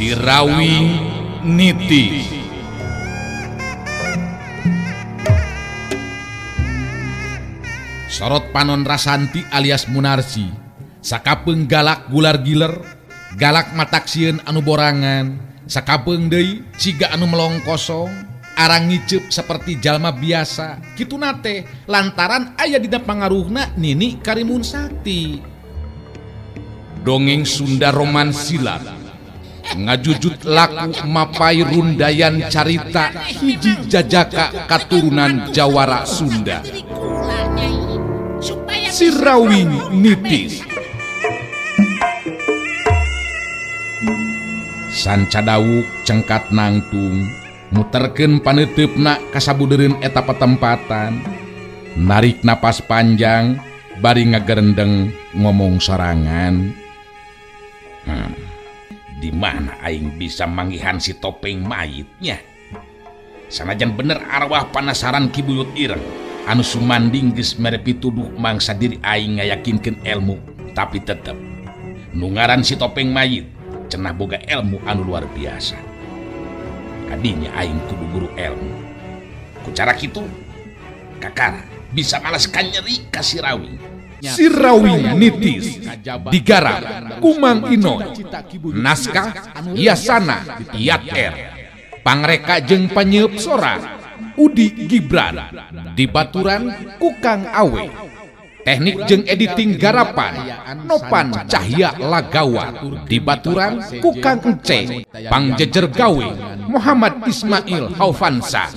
Sirawing Niti. Sorot Panon Rasanti alias Munarsi, sakapeung galak gular giler, galak mataksieun anu borangan, sakapeung deui ciga anu melong kosong, arang ngiceup seperti jalma biasa, kitu nate lantaran aya dina pangaruhna Nini Karimun Sakti. Dongeng Sunda Romansilat ngajujut laku mapai rundayan carita hiji jajaka katurunan Jawara Sunda. Sirawing Nitis. Sanca dawuk cengkat nangtung muterkeun paneuteup-na kasabudeureun eta patempatan, narik napas panjang bari ngagerendeng ngomong sorangan. Di mana aing bisa manggihan si topeng mayitnya? Sanajan bener arwah panasaran kibuyut ireng anu sumanding geus mere pituduh mangsa diri aing ngayakinkeun ilmu, tapi tetep nu ngaran si topeng mayit cenah boga ilmu anu luar biasa. Kadinya aing kudu guru ilmu. Ku cara kitu kakara bisa malaskan nyeri ka Sirawing. Sirawing Nitis digarap Kumang Inoy, naskah Yasana Yat R, pangreka jeung panyeup sora Udi Gibran, dibaturan Kukang Awe, teknik jeung editing garapan Nopan Cahya Lagawa, dibaturan Kukang Ence, pangjejer gawe Muhammad Ismail Haufansa.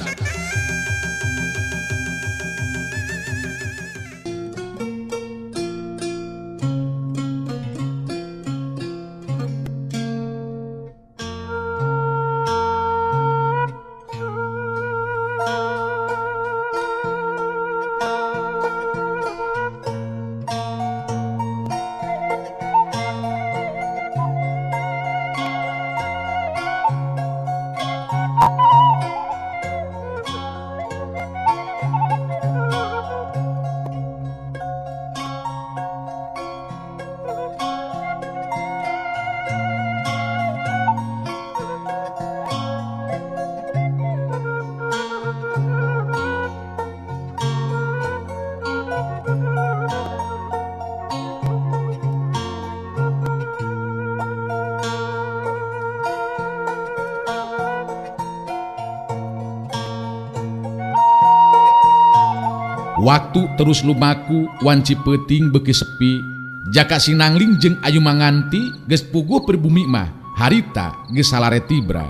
Waktu terus lumaku wanci peuting beuki sepi, jaka Sinangling jeung Ayu Manganti geus puguh pribumi mah harita geus salare tibra.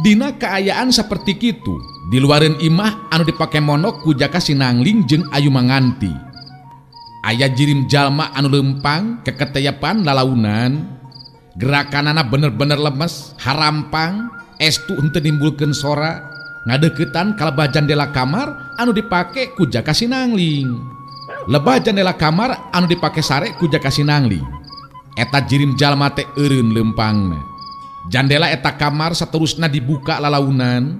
Dina kaayaan saperti kitu di luareun imah anu dipake monok ku jaka Sinangling jeung Ayu Manganti, aya jirim jalma anu lempang keketeyapan lalaunan, gerakanana bener-bener lemes harampang, estu henteu nimbulkeun sora, ngadeukeutan kalebah jandela kamar anu dipake ku jaka Sinangling. Lebah jandela kamar anu dipake sare ku jaka Sinangling, eta jirim jalma teh eureun lempangna. Jandela eta kamar saterusna dibuka lalaunan,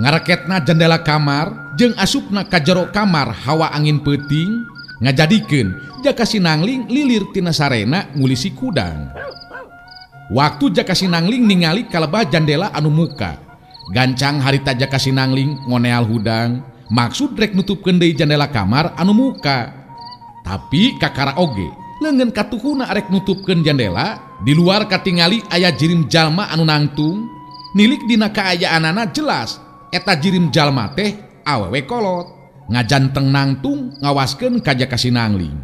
ngareketna jandela kamar jeung asupna ka jero kamar hawa angin peuting, ngajadikeun jaka Sinangling lilir tina sarena ngulisi kudang. Waktu jaka Sinangling ningali kalebah jandela anu muka, gancang harita jaka Sinangling ngoneal hudang, maksud rek nutupkeun deui jandela kamar anu muka. Tapi kakara oge leungeun katuhuna rek nutupkeun jandela, di luar katingali aya jirim jalma anu nangtung, nilik dina kaayaanana jelas eta jirim jalma teh awewe kolot, ngajanteng nangtung ngawaskeun ka jaka Sinangling.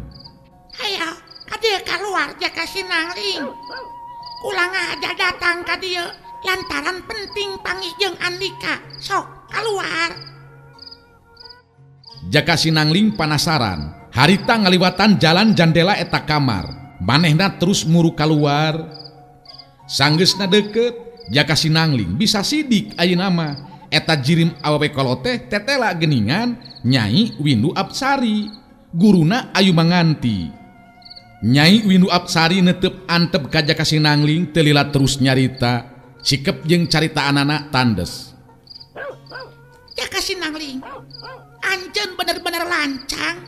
Hayo ka dieu kaluar jaka Sinangling, ulang aja datang ka dieu lantaran penting panggih jeung Andika, sok keluar. Jaka Sinangling panasaran, harita ngaliwatan jalan jandela eta kamar, manehna terus muru keluar. Sanggeusna deukeut, jaka Sinangling bisa sidik ayeuna mah eta jirim awewe kolot teh tetela geuningan Nyai Windu Apsari, guruna Ayu Manganti. Nyai Windu Apsari netep antep ka jaka Sinangling teu lila terus nyarita, sikep jeung carita anana tandes. Jaka Sinangling, anjeun bener-bener lancang.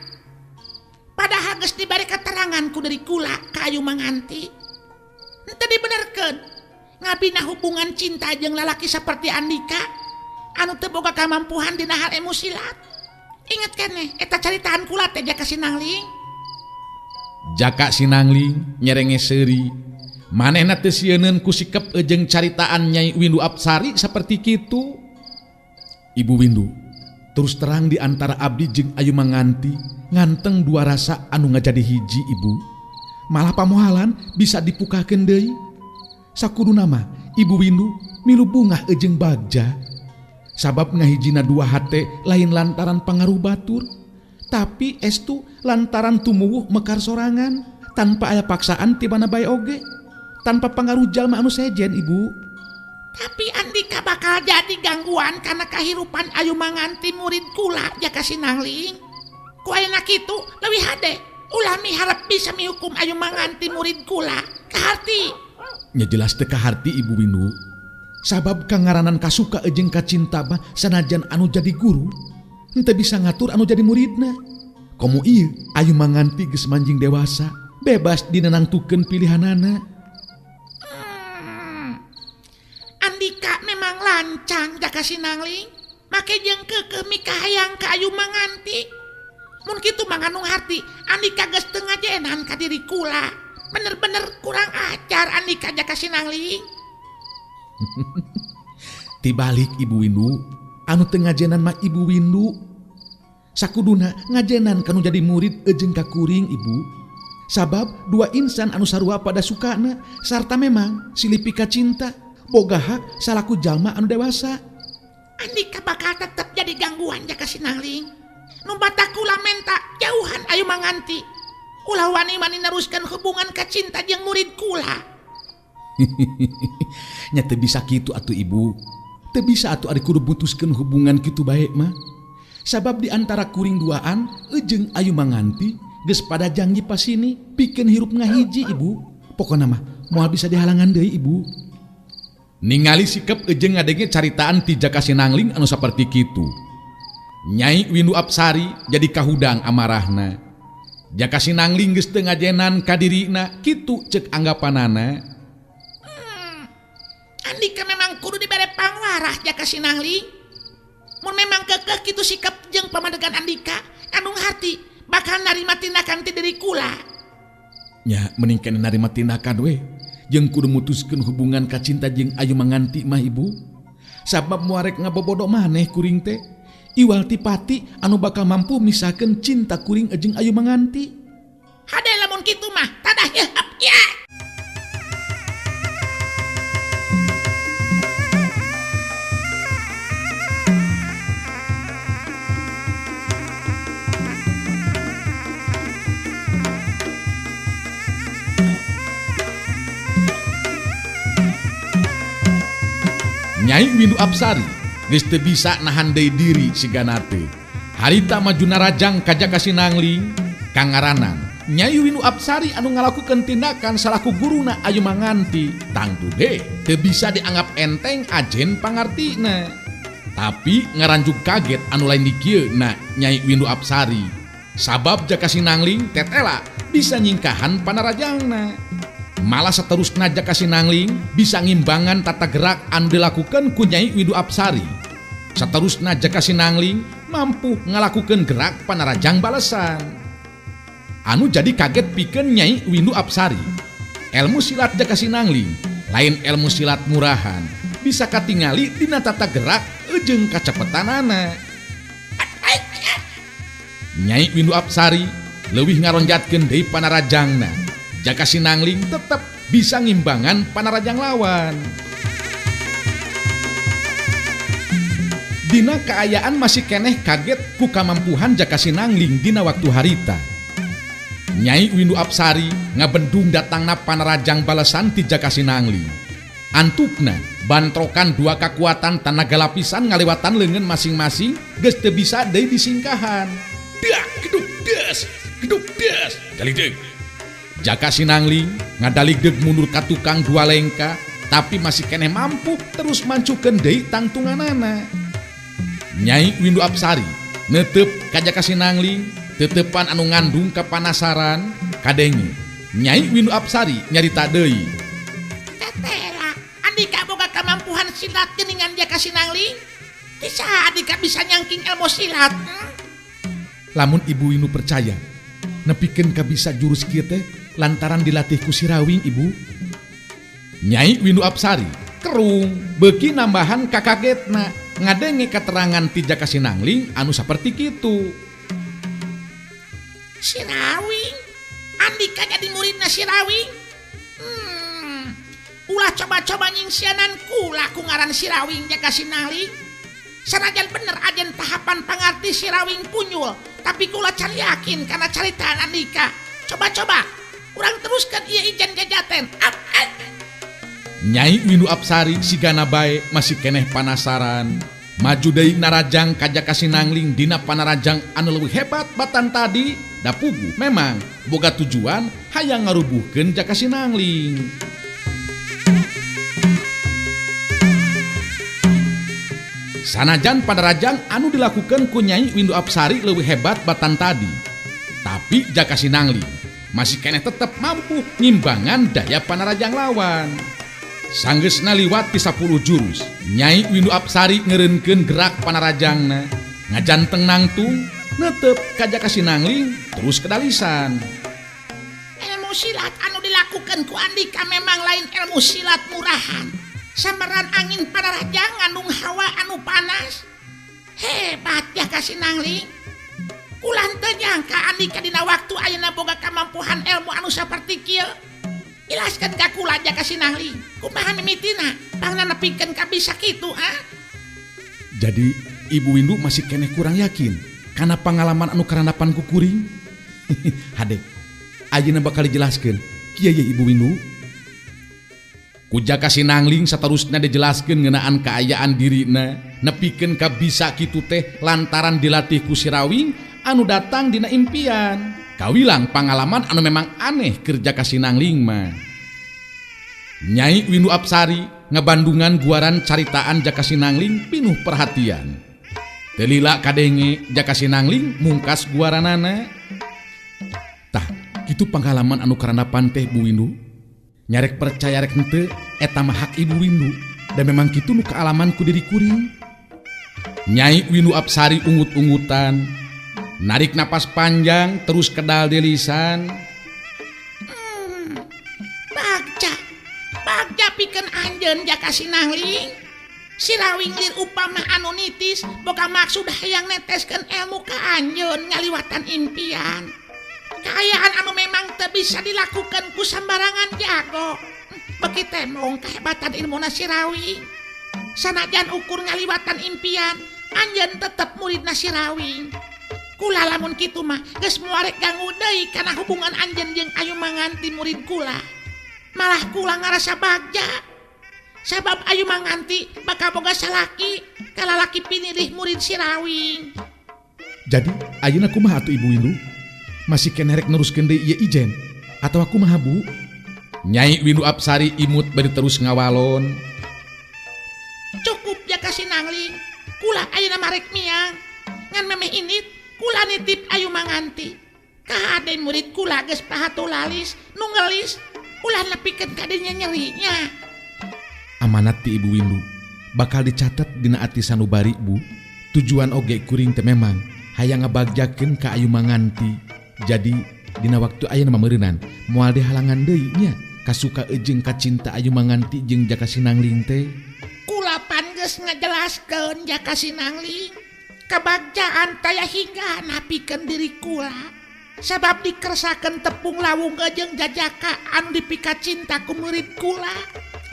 Padahal geus dibari keterangan ku dari kula ka Ayu Manganti. Henteu dibenerkeun ngabina hubungan cinta jeung lalaki seperti Andika anu teu boga kamampuhan dina hal ilmu silat. Ingat keneh eta caritaan kula teh Jaka Sinangling. Jaka Sinangling nyerenge seuri, manehna teu sieun ku sikep jeung caritaan Nyai Windu Apsari saperti kitu. Ibu Windu, terus terang di antara abdi jeung Ayu Manganti nganteng dua rasa anu ngajadi hiji Ibu. Malah pamohalan bisa dipukakeun deui. Sakuduna mah Ibu Windu milu bungah jeung Bagja. Sabab ngahijina dua hate lain lantaran pangaruh batur, tapi estu lantaran tumuwuh mekar sorangan tanpa aya paksaan tibana bae oge, tanpa pangaruh jalma anu sejen Ibu. Tapi Andika bakal jadi gangguan karena kahirupan Ayu Manganti murid kula Jaka Sinangling. Ku ayeuna kitu leuwih hade ulah miharep bisa mihukum Ayu Manganti murid kula kaharti. Nya jelas teu kaharti Ibu Windu. Sabab kangaranan kasuka jeung kacinta mah sanajan anu jadi guru henteu bisa ngatur anu jadi muridna. Komo ieu Ayu Manganti geus manjing dewasa, bebas dinenangtukeun pilihanana. Andika memang lancang Jaka Sinangling, make jeung keukeuh mikahayang ka Ayu Manganti. Mun kitu mah nganu harti Andika geus teu ngajenan ka diri kula. Bener-bener kurang ajar Andika Jaka Sinangling. Tibalik Ibu Windu, anu teu ngajenan mah Ibu Windu. Sakuduna ngajenan kanu jadi murid jeung ka kuring Ibu. Sabab dua insan anu sarua pada sukana sarta memang silih pika cinta, boga hak salaku jalma anu dewasa. Andika bakal tetep jadi gangguan Jaka Sinangling. Nu batak kula menta jauhan Ayu Manganti. Ulah wani-wani neruskeun hubungan kacinta jeung murid kula. Nya teu bisa kitu atuh Ibu. Teu bisa atuh ari kudu putuskeun hubungan kitu bae mah. Sabab di antara kuring duaan jeung Ayu Manganti geus pada janji pasini pikeun hirup ngahiji Ibu. Pokona mah moal bisa dihalangan deui Ibu. Ningali sikep jeung ngadenge caritaan ti Jaka Sinangling anu saperti kitu, Nyai Windu Apsari jadi kahudang amarahna. Jaka Sinangling geus teu ngajenan ka dirina kitu ceuk anggapanana. Andika memang kudu dibere pangwarah Jaka Sinangling. Mun memang keukeuh kitu sikap jeung pamadegan Andika anu harti bakal narima tindakan ti diri kula. Nya mending keneh narima tindakan we. Jeung kudu mutuskeun hubungan kacinta jeung Ayu Manganti mah Ibu. Sabab muarek ngabobodo maneh kuring teh. Iwal ti pati anu bakal mampu misakeun cinta kuring jeung Ayu Manganti. Hade lamun kitu mah tadah yeuhap ya. Nyai Windu Apsari geus teu bisa nahan deui diri sigana teh. Harita majuna rajang ka Jaka Sinangling kangaranan Nyai Windu Apsari anu ngalakukeun tindakan salaku guruna Ayu Manganti tangtu ge teu bisa dianggap enteng ajen pangartina. Tapi ngaranjuk kaget anu lain di kieu na Nyai Windu Apsari. Sabab Jaka Sinangling tetela bisa nyingkahan panarajangna. Malah saterusna Jaka Sinangling bisa ngimbangan tata gerak anu dilakukeun ku Nyai Windu Apsari. Saterusna Jaka Sinangling mampu ngalakukeun gerak panarajang balesan. Anu jadi kaget pikeun Nyai Windu Apsari. Elmu silat Jaka Sinangling lain elmu silat murahan, bisa katingali dina tata gerak jeung kacepetanana. Nyai Windu Apsari leuwih ngaronjatkeun deui panarajangna. Jaka Sinangling tetap bisa ngimbangan panarajang lawan. Dina kaayaan masih keneh kaget ku kamampuhan Jaka Sinangling dina waktu harita. Nyai Windu Apsari ngabendung datangna panarajang balesan ti Jaka Sinangling. Antukna bantrokan dua kekuatan tenaga lapisan ngalewatan leungeun masing-masing geus teu bisa deui disingkahan. Dak geduk des, dalideuk. Jaka Sinangling ngadaligdeug mundur ka tukang dua lengka, tapi masih keneh mampu terus mancukeun deui tangtunganana. Nyai Windu Apsari neuteup ka Jaka Sinangling teutepan anu ngandung kapanasaran kadenge. Nyai Windu Apsari nyarita deui. Tetela silat geningan Jaka Sinangling? Bisa Andika bisa nyangking ilmu silat. Lamun Ibu Windu percaya, nepikeun ka bisa jurus kieu teh lantaran dilatih ku si Rawing Ibu. Nyai Windu Apsari kerung beuki nambahan kakagetna ngadenge keterangan ti Jaka Sinangling anu saperti kitu. Si Rawing? Andika jadi muridna si Rawing? Ulah coba-coba nyingsianan kula ku ngaran si Rawing Jaka Sinangling. Sanajan bener ajen tahapan pangarti si Rawing punyul, tapi kula can yakin karena caritaan Andika. Coba-coba urang teruskan ieu ijen jajaten. Nyai Windu Apsari sigana bae masih keneh panasaran. Maju deui narajang ka Jaka Sinangling dina panarajang anu leuwih hebat batan tadi. Da puguh memang boga tujuan hayang ngarubuhkeun Jaka Sinangling. Sanajan panarajang anu dilakukan ku Nyai Windu Apsari leuwih hebat batan tadi, tapi Jaka Sinangling masih keneh tetep mampu ngimbangan daya panarajang lawan. Sanggeusna liwat ti 10 jurus, Nyai Windu Apsari ngeureunkeun gerak panarajangna, ngajanteng nangtung netep ka Jaka Sinangling terus kedalisan. Ilmu silat anu dilakukan ku Andika memang lain ilmu silat murahan. Sambaran angin panarajang ngandung hawa anu panas. Hebat Jaka Sinangling. Ulah teu nyangka Andika dina waktu ayeuna boga kamampuhan ilmu anu saperti kieu. Jelaskeun ka kula Jaka Sinangling, kumaha mimitina pangna nepikeun ka bisa kitu Jadi Ibu Windu masih keneh kurang yakin karena pengalaman anu karanapan ku kuring. Hade, ayeuna bakal dijelaskeun kieu ye Ibu Windu. Ku Jaka Sinangling saterusna dijelaskeun ngeunaan kaayaan dirina nepikeun ka bisa kitu teh lantaran dilatih ku si Rawing anu datang dina impian. Kawilang pangalaman anu memang aneh keur Jaka Sinangling mah. Nyai Windu Apsari ngabandungan guaran caritaan Jaka Sinangling pinuh perhatian. Teu lila kadenge Jaka Sinangling mungkas guaranana. Tah, kitu pangalaman anu karanapan teh Bu Windu. Nyarek percaya rek henteu eta mah hak Ibu Windu dan memang kitu nu kaalaman ku diri kuring. Nyai Windu Apsari ungut-ungutan, narik napas panjang terus kedal delisan. Bagja pikeun anjeun Jaka Sinangling. Si Rawing lir upama anu nitis boga maksud hayang neteskeun ilmu ka anjeun ngaliwatan impian. Kaayaan anu memang teu bisa dilakukan ku sambarangan jago. Beki temong kahebatan ilmuna si Rawing. Sanajan ukur ngaliwatan impian, anjeun tetep muridna si Rawing. Kula lamun kitu mah geus moal rek ganggu deui kana hubungan anjeun jeung Ayu Manganti murid kula. Malah kula ngarasa bagja. Sabab Ayu Manganti bakal boga salaki kalalaki pinilih murid si Rawing. Jadi ayeuna kumaha atuh Ibu Windu? Masih keneh rek neruskeun deui ieu ijen atawa kumaha Bu? Nyai Windu Apsari imut bari terus ngawalon. Cukup Jaka Sinangling, kula ayeuna mah rek miang. Ngan memeh init kula nitip Ayu Manganti. Kade murid kula geus pahatu lalis nu gelis, ulah nepikeun kadenya nyerinya. Amanat ti Ibu Windu bakal dicatat dina ati sanubari Bu. Tujuan oge kuring teh memang hayang ngabagjakeun ka Ayu Manganti. Jadi dina waktu ayeuna mameureunnan moal dihalangan deui nya kasuka ejeng kacinta Ayu Manganti jeung Jaka Sinangling teh. Kula pan geus ngajelaskeun Jaka Sinangling. Kabagjaan taya hingga napikeun diri kula. Sabab dikersakeun tepung lawung jeung jajaka anu dipika cinta ku murid kula.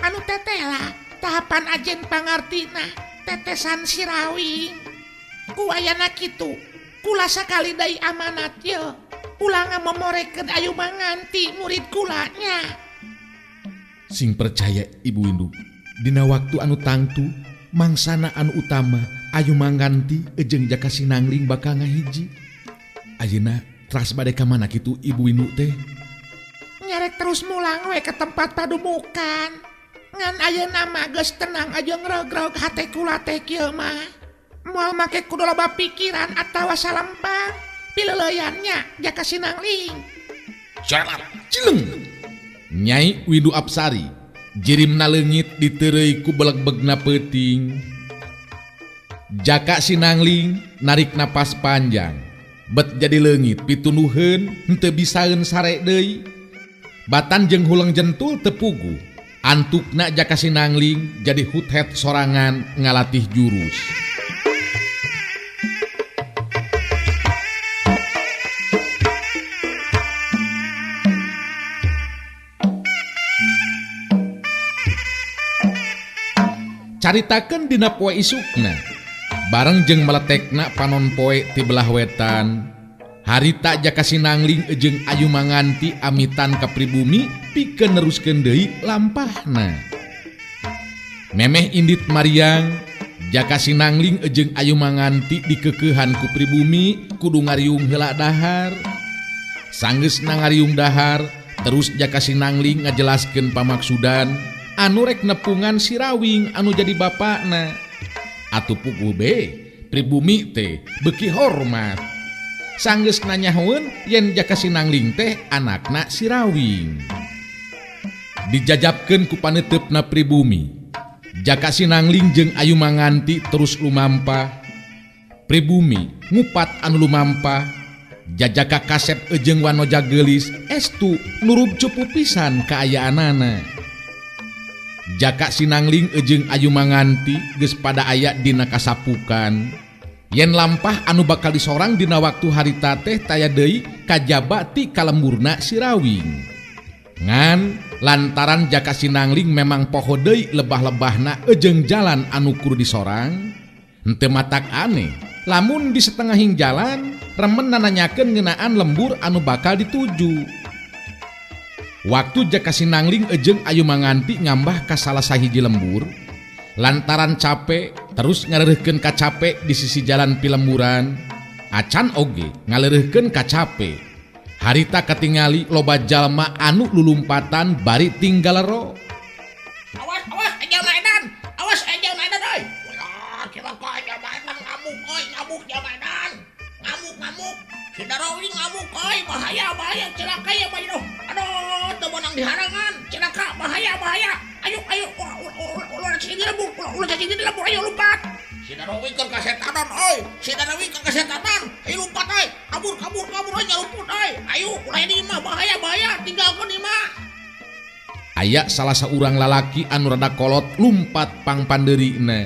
Anu tetela tahapan ajen pangartina tetesan si Rawing. Ku ayana kitu kula sakali deui amanat ye. Ulang memorekeun Ayu Manganti murid kulanya. Sing percaya Ibu Windu dina waktu anu tangtu mangsana anu utama Ayu Manganti jeung Jaka Sinangling bakal ngahiji. Ayeuna teras bade ka mana kitu Ibu Windu teh? Nyerek terus mulang we ke tempat padumukan. Ngan ayeuna mah geus tenang aja ngrogrog hate kula teh kieu mah. Moal make kudu loba pikiran atawa salempang. Pileleyannya Jaka Sinangling. Jalan cileng. Nyai Windu Apsari Jirimna leungit ditereuy ku beleg-begna peuting. Jaka Sinangling narik napas panjang, bet jadi leungit pitunuheun henteu bisaeun sare deui. Batan jeung hulang jentul tepugu. Antukna Jaka Sinangling jadi huthet sorangan ngalatih jurus. Caritakeun dina poe isukna, bareng jeung meletekna panon poe ti belah wetan. Harita Jaka Sinangling jeung Ayu Manganti amitan ka pribumi pikeun neruskeun deui lampahna. Memeh indit Mariang, Jaka Sinangling jeung Ayu Manganti dikeukehan ku pribumi kudu ngariung heula dahar. Sanggeusna ngariung dahar, terus Jaka Sinangling ngajelaskeun pamaksudan anu rek nepungan si Rawing anu jadi bapakna. Atuh puguh be, pribumi teh beuki hormat. Sanggeus nanyahoeun yen Jaka Sinangling teh anakna si Rawing. Dijajabkeun ku paneteupna pribumi, Jaka Sinangling jeung Ayu Manganti terus lumampah. Pribumi ngupat anu lumampah, jajaka kasep jeung wanoja geulis estu nurub cupu pisan kaayaanana. Jaka Sinangling jeung Ayu Manganti geus pada aya dina kasapukan. Yen lampah anu bakal disorang dina waktu harita teh taya deui kajaba ti kalemburna si Rawing. Ngan lantaran Jaka Sinangling memang poho deui lebah-lebahna jeung jalan anu kudu disorang, henteu matak aneh lamun di setengahing jalan remen nanyakeun ngeunaan lembur anu bakal dituju. Waktu Jaka Sinangling jeung Ayu Manganti ngambah ka salah sahiji lembur, lantaran capek terus ngalereuhkeun ka capek di sisi jalan pilemburan, acan oge ngalereuhkeun ka capek. Harita katingali loba jalma anu lulumpatan bari tinggal ero. Awas aja maedan. Awas aja maedan euy. Wah, cilaka aja maedan ngamuk euy, ngamuk aja maedan. Ngamuk. Si Rawing ngamuk euy, bahaya cilaka ya bae. Aduh, teu meunang diharangan. Cilaka bahaya. Ayo. Ulah cing di lembur, ayo lompat. Si Rawing keur kasetanan euy. Ayo lompat euy. Kabur euy nyalumput euy. Ayo, ulah di imah bahaya, tinggalkeun imah. Aya salah saurang lalaki anu rada kolot lumpat pang pandeurina.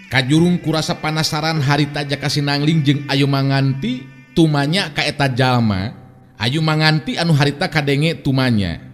Kajurung kurasa panasaran harita Jaka Sinangling jeung Ayu Manganti tumanya ka eta jalma. Ayu Manganti anu harita kadenge tumanya.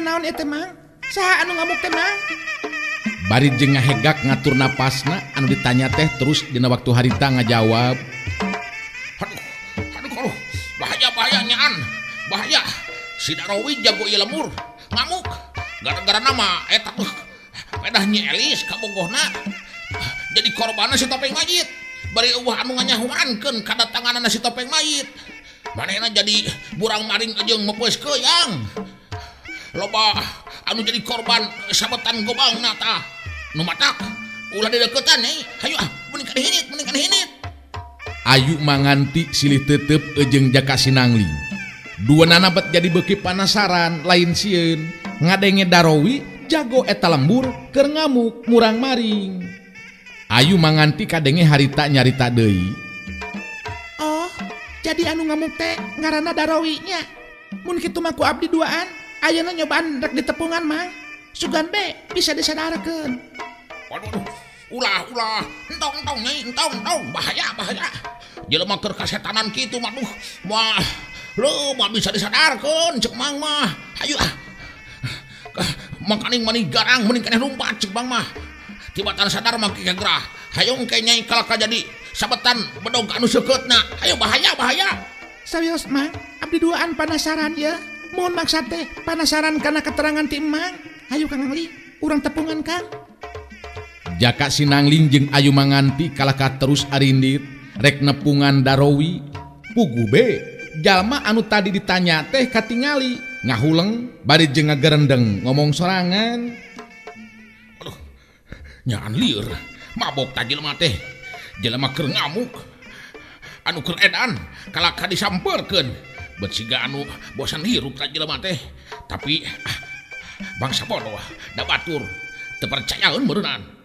Naon eta mang? Saha anu ngamuk teh mang? Bari jeung ngahegak ngatur napasna anu ditanya teh terus dina waktu harita ngajawab. Aduh, bahaya nyaan. Bahaya. Si Rawing jago ieu lemur, ngamuk. Gara-gara nama eta pedah Nyi Elis kabogohna. Jadi korbanna si Topeng Mayit. Bari eueuh anu nganyahuankeun kadatanganna si Topeng Mayit. Manehna jadi burang maring jeung mepeus keuyang. Loba anu jadi korban sabetan gobangna tah. Nu matak ulah dideukeutan nih. Hayu mending kan hinit. Ayu Manganti silih teuteup jeung Jaka Sinangling. Duanana bet jadi beuki panasaran lain sieun ngadenge Darowi jago eta lembur keur ngamuk murang maring. Ayu Manganti kadenge harita nyarita deui. Oh, jadi anu ngamuk teh ngaranna Darowi nya. Mun kitu mah ku abdi duaan. Ayeuna nyobaan rek ditepungan mang. Sugan be bisa disadarkeun. Waduh, ulah. Entong nyai, entong. Bahaya. Jelema keur kasetanan kitu mah duh. Mah bisa disadarkeun cek mang mah. Hayu Makaning mani garang mending keneh lumpat cek bang mah. Tibatan sadar maki kagerah. Hayong ke nyai kalaka jadi sabetan bedog anu sekeutna. Ayo bahaya. Sawios mang, abdi duaan panasaran ya. Mohon maksud teh panasaran karena keterangan ti emang. Hayu Kang Angling, urang tepungan Kang. Jaka Sinangling jeung Ayu Manganti kalaka terus arindit rek nepungan Darowi. Puguh be, jalma anu tadi ditanya teh katingali ngahuleng bari jeung ngagerendeng ngomong sorangan. Aduh, nyaan lieur, mabok ta jelema teh. Jelema keur ngamuk. Anu keur edan kalaka disampeurkeun. Bet siga anu bosan hirup ta jelema teh. Tapi bangsa bodoh da batur teu percayaeun meureunana.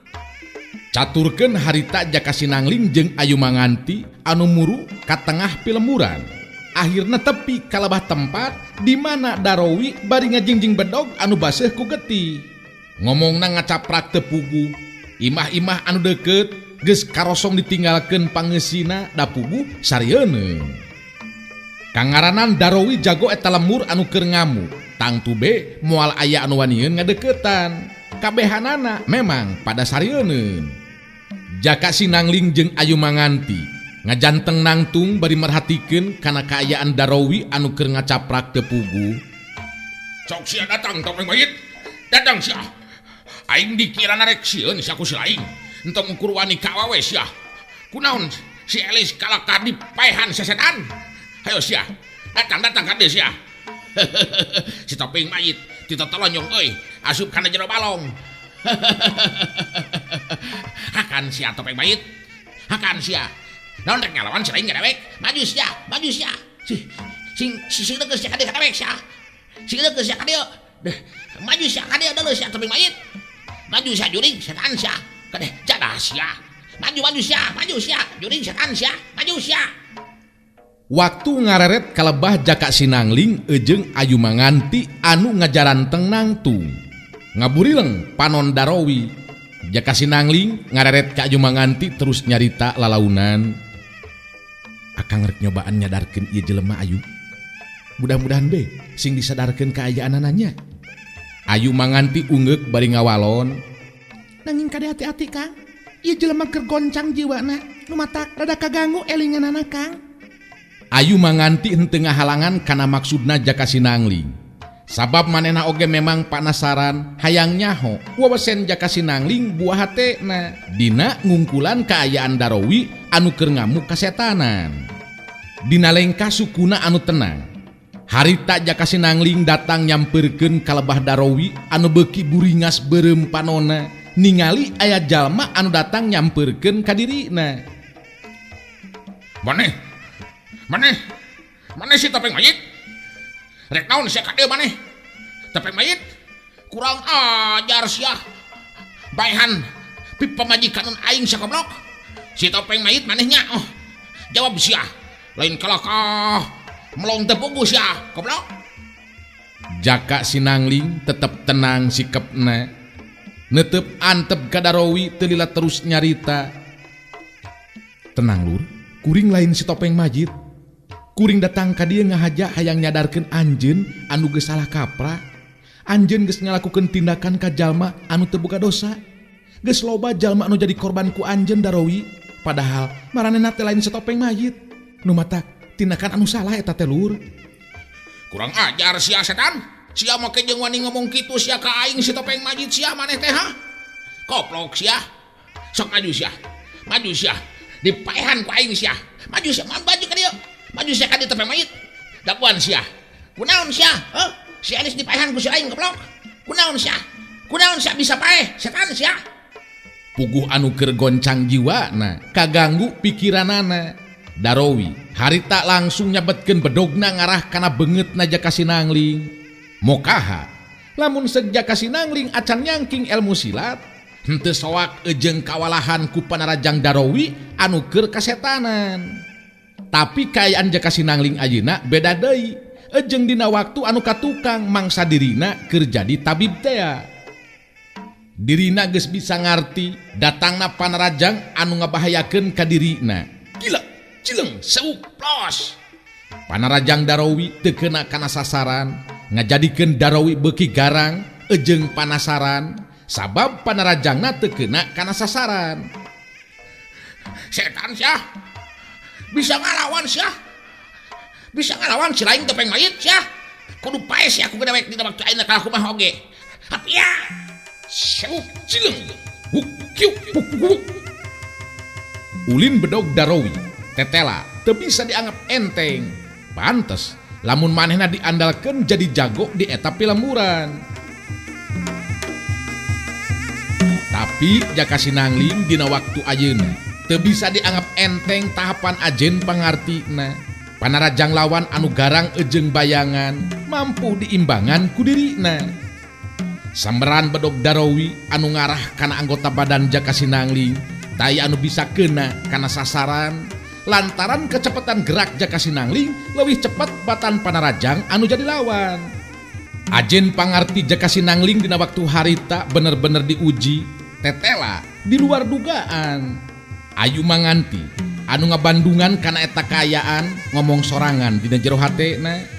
Caturkeun harita Jaka Sinangling jeung Ayu Manganti anu muru ka tengah pilemuran. Akhirna tepi kalebah tempat di mana Darowi bari ngajingjing bedog anu baseuh ku getih. Ngomongna ngacaprak teu puguh. Imah-imah anu deukeut geus karosong ditinggalkeun pangeusina da puguh sarieun. Kangaranan Darowi jago eta lemur anu keur ngamuk. Tangtu be moal aya anu wanieun ngadeuketan. Kabehanana memang pada sarieun. Jaka Sinangling jeung Ayu Manganti ngajanteng nangtung bari merhatikeun kana kaayaan Darowi anu keur ngacaprak teu puguh. Sok sia datang topeng mayit. Datang sia. Aing dikirana rek sieun sia ku si laing. Entong ukur wani ka awewe sia. Kunaon si Elis kalaka dipaehan sesetan. Hayo sia. Datang ka dieu sia. Si topeng mayit ditotolonyong euy asup kana jero balong. Hakan sia topeng mayit. Hakan sia. Naon rek ngalawan si lain ngadewek? Maju sia. Sing deukeus sia ka dieu kadewek sia. Sing deukeus sia ka dieu. Maju sia ka dieu deuleu sia topeng mayit. Maju sia juring setan sia. Kadeh jadah sia. Maju sia. Juring setan sia. Maju sia. Waktu ngareret kalebah Jaka Sinangling jeung Ayu Manganti anu ngajaranteng nangtung. Ngaburileng panon Darowi. Jaka Sinangling ngareret ka Ayu Manganti terus nyarita lalaunan. Akang rek nyobaan nyadarkeun ieu jelema Ayu. Mudah-mudahan be sing disadarkeun kaayaanana nya. Ayu Manganti ungeuk bari ngawalon. Nanging kade hati-hati Kang. Ieu jelema keur goncang jiwana. Nu matak rada kaganggu elinganana Kang. Ayu Manganti henteu ngahalangan kana maksudna Jaka Sinangling. Sabab manehna oge memang panasaran hayang nyaho wawesen Jaka Sinangling buah hatena dina ngungkulan kaayaan Darowi anu keur ngamuk kasetanan. Dina lengkah sukuna anu tenang. Harita Jaka Sinangling datang nyampeurkeun kalebah Darowi anu beuki buringas beureum panonna ningali aya jalma anu datang nyampeurkeun ka dirina. Maneh si topeng mayit? Rek naon sia ka dieu maneh? Topeng mayit? Kurang ajar sia. Baehan pamajikan aing sia goblok. Si topeng mayit manehnya. Oh, jawab sia. Lain kalaka melong teu puguh sia goblok. Jaka Sinangling tetep tenang sikepna. Netep antep ka Darowi teu lila terus nyarita. Tenang lur, kuring lain si topeng majid. Kuring datang ka dieu ngahaja hayang nyadarkeun anjeun anu geus salah kaprah. Anjeun geus ngalakukeun tindakan ka jalma anu teu boga dosa. Geus loba jalma anu jadi korban ku anjeun Darowi, padahal maranehna teh lain si topeng majid. Nu matak tindakan anu salah eta teh lur. Kurang ajar sia setan. Sia make jeung wani ngomong kitu sia ka aing si topeng majid sia maneh teh ha. Koplok sia. Sok maju sia. Dipaehan ku aing sia. Maju sia, maju ka dieu. Maju sia ka dieu topeng mayit. Dakuan sia. Kunaon sia? Heuh? Si Elis dipaehan ku si lain goblok. Kunaon sia bisa paeh? Setan sia. Puguh anu keur goncang jiwana, kaganggu pikiranana. Darowi harita langsung nyabetkeun bedogna ngarah kana beungeutna Jaka Sinangling. Mokaha lamun seug Jaka Sinangling acan nyangking ilmu silat, henteu soak ejeng kawalahan ku panarajang Darowi anu keur kasetanan. Tapi kaayaan Jaka Sinangling ayeuna beda deui. Ejeng dina waktu anu katukang mangsa dirina keur jadi tabib teh. Dirina geus bisa ngarti datangna panarajang anu ngabahayakeun ka dirina. Gila, cileng, seuk, plos. Panarajang Darowi teu keuna kana sasaran, ngajadikeun Darowi beuki garang ejeng panasaran sabab panarajangna teu keuna kana sasaran. Setan sia bisa ngalawan sia, bisa ngalawan si lain topeng mayit sia. Kudu pae sia aku gedewek dina waktu ayeuna kalau aku mah oge. Hapia syuk cileng huk kiuk puk puk. Ulin bedog Darowi tetela teu bisa dianggap enteng. Pantes lamun manehna diandalkeun jadi jago di eta pilemuran. Tapi Jaka Sinangling dina waktu ayeuna teu bisa dianggap enteng tahapan ajen pangartina. Panarajang lawan anu garang ejeng bayangan mampu diimbangan ku dirina. Samberan bedog Darowi anu ngarah kana anggota badan Jaka Sinangling daya anu bisa kena kana sasaran lantaran kecepatan gerak Jaka Sinangling leuwih cepet batan panarajang anu jadi lawan. Ajen pangarti Jaka Sinangling dina waktu harita bener-bener diuji tetela di luar dugaan. Ayu manganti anu ngabandungan kana eta kaayaan ngomong sorangan dina jero hatena.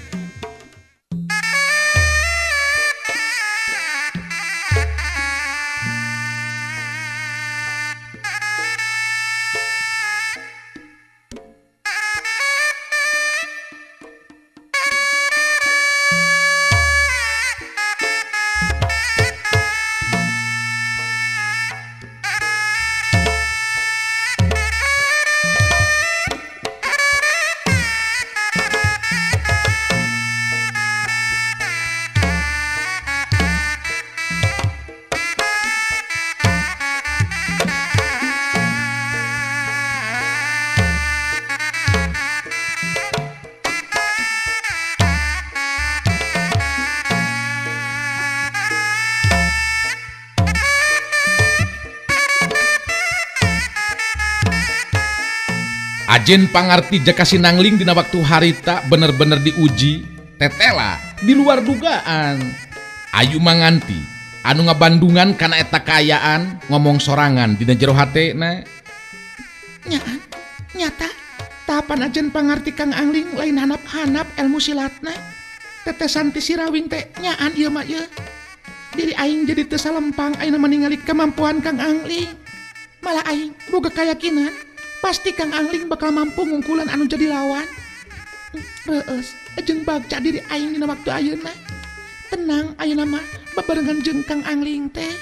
Ajen pangarti Jaka Sinangling dina waktu harita bener-bener diuji tetela di luar dugaan. Ayu manganti anu ngabandungan kana eta kaayaan ngomong sorangan dina jero hatena. Nyaan, nyata tahapan ajen pangarti Kang Angling lain hanap-hanap ilmu silatna. Tetesan ti sirawing teh nyaan ieu mah ieu. Diri aing jadi teu salempang ayeuna meningali kemampuan Kang Angling. Malah aing boga kayakinan pasti Kang Angling bakal mampu ngungkulan anu jadi lawan. Reus, jeung bagja diri aing dina waktu ayeuna. Tenang ayeuna mah babarengan jeung Kang Angling teh.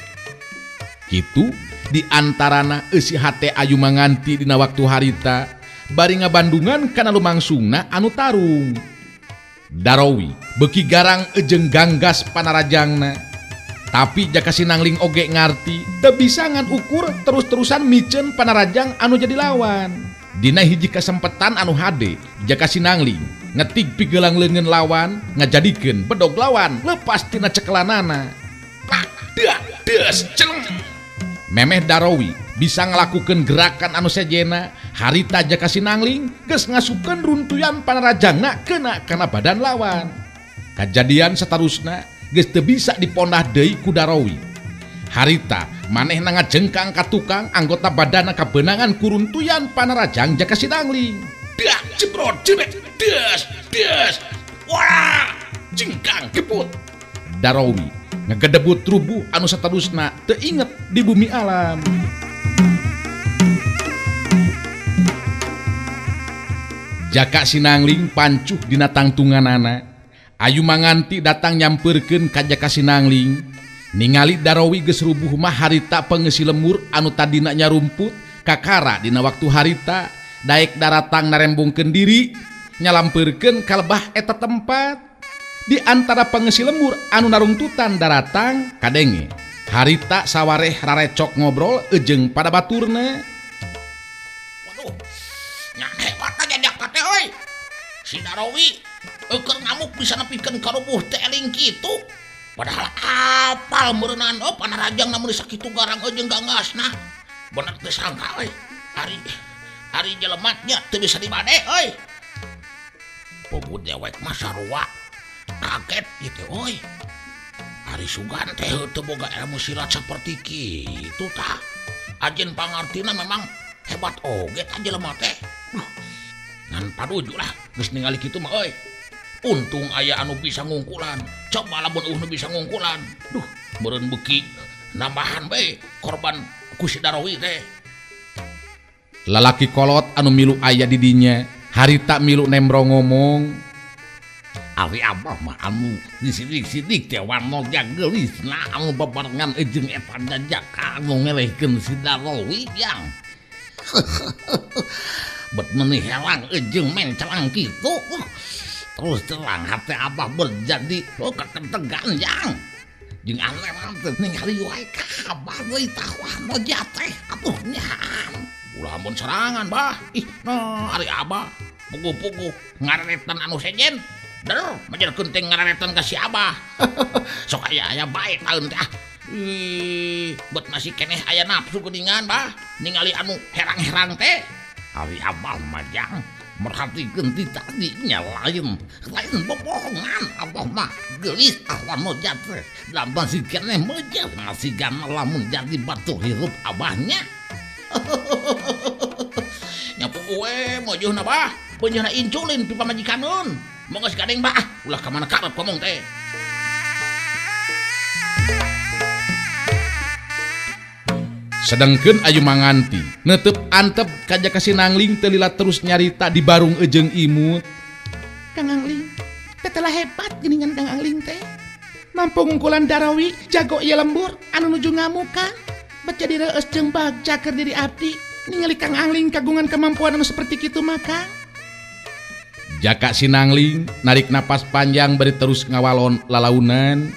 Kitu di antarana eusi hate Ayu manganti dina waktu harita bari ngabandungan kana lumangsungna anu tarung. Darowi beuki garang ejeng ganggas panarajangna. Tapi Jaka Sinangling oge ngarti teu bisa ngan ukur terus-terusan miceun panarajang anu jadi lawan. Dina hiji kasempetan anu hade Jaka Sinangling ngetig pigelang leungeun lawan ngajadikeun bedog lawan lepas tina cekelanana. Deus celeng. Memeh Darowi bisa ngelakukeun gerakan anu sejena harita Jaka Sinangling geus ngasukeun runtuyan panarajangna kena kana badan lawan. Kajadian satarusna geus teu bisa dipondah deui ku Darowi. Harita manehna ngajengkang ka tukang anggota badanna kabeunangan kuruntuyan panarajang Jaka Sinangling. Dah jebrot jebet. Deus. Wah, jengkang keput. Darowi ngegedebut rubuh anu saterusna teu inget di bumi alam. Jaka Sinangling pancuh dina tangtunganana. Ayu manganti datang nyamperkeun ka Jaka Sinangling ningali Darowi geus rubuh mah harita pengeusi lemur anu tadina nyarumput kakara dina waktu harita daek daratang narembongkeun diri nyalampeurkeun ka lebah eta tempat. Di antara pengeusi lemur anu narungtutan daratang kadenge harita sawareh rarecok ngobrol ejeng pada baturna. Waduh, nya hebat aja Jaka teh euy. Si Darowi keur ngamuk bisa nepikeun ka rubuh teh eling kitu. Padahal apal meureunaan panarajang namun sakitu garang jeung gangasna. Bener teu sangka euy. Ari jelema nya teu bisa dibade euy. Puput dewek mah sarua kaget gitu euy. Ari Sugan teh teu boga ilmu silat saperti kitu tah. Ajen pangartina memang hebat oge tah jelema teh. Ngan paduju lah geus ningali kitu mah euy. Untung aya anu bisa ngungkulan. Coba lamun nu bisa ngungkulan. Duh, meureun beuki nambahan bae korban ku si Darowi teh. Lalaki kolot anu milu aya di dinya harita milu nembro ngomong, Ari abah mah anu disidik-sidik teh warna gelisna anu babarengan jeung eta jajaka anu ngelehkeun si Darowi yang. Bet menih helang jeung mencelang kitu. Terus terang hati abah berjadi kekentegan yang. Jeung aneh mah teh ningali wae kabar deui tahuan jateh atuh nyahan. Ulah mun serangan bah. Nah ari abah puguh-puguh ngareretan anu sejen. Der, majarkeun teh ngareretan ka si abah. Sok aya bae taeun teh. Bet masih keneh aya nafsu geuningan bah ningali anu herang-herang teh. Ari abah majang merhatikeun ti tadinya lain bobohongan abah mah geulis lamun jateh. Da masih keneh meujeul ngasigan lamun jadi batu hirup abahnya. Nyapu gue mojuhna bah beunyeuna inculin pi pamajikaneun monggo gadeng bah ulah ka mana karep ngomong teh. sedangkeun ayu manganti neuteup antep ka Jaka Sinangling teu lila terus nyarita di barung ejeung imut. Kang Angling teh telah hebat geuningan Kang Angling teh. Mampu ngungkulan Darowi jago ieu lembur anu nuju ngamukan. Bet jadi reueus jeung bagja keur diri abdi ningali Kang Angling kagungan kemampuan anu seperti kitu mah Kang. Jaka Sinangling narik napas panjang bari terus ngawalon lalaunan.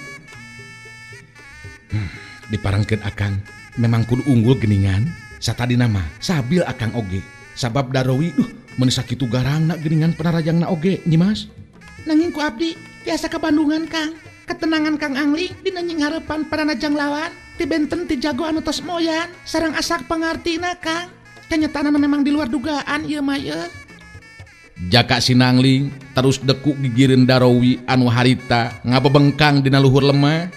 Diparangkeun akang memang kudu unggul geuningan satadina mah sabil akang oge sabab Darowi mun sakitu garangna geuningan panarajangna oge nyimas. Nanging ku abdi tiasa ka Bandungan Kang. Ketenangan Kang Angling dina nying harepan panarajang lawan ti benten ti jago anu tos moyan sareng asak pangartina Kang. Kenyataanna memang di luar dugaan ieu mah ye. Jaka Sinangling terus deku gigireun Darowi anu harita ngabebengkang dina luhur lemah.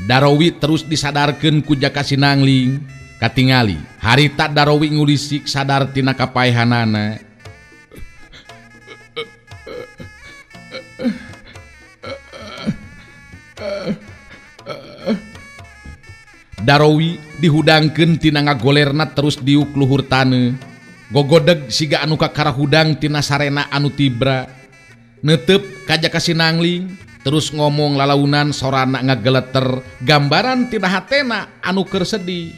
Darowi terus disadarkeun ku Jaka Sinangling katingali harita Darowi ngulisik sadar tina kapaehanana. Darowi dihudangkeun tina ngagolerna terus diuk luhur taneuh. Gogodeg siga anu kakarahudang tina sarena anu tibra. Neuteup ka Jaka Sinangling terus ngomong lalaunan sorana ngageleter gambaran tina hatena anu keur sedih.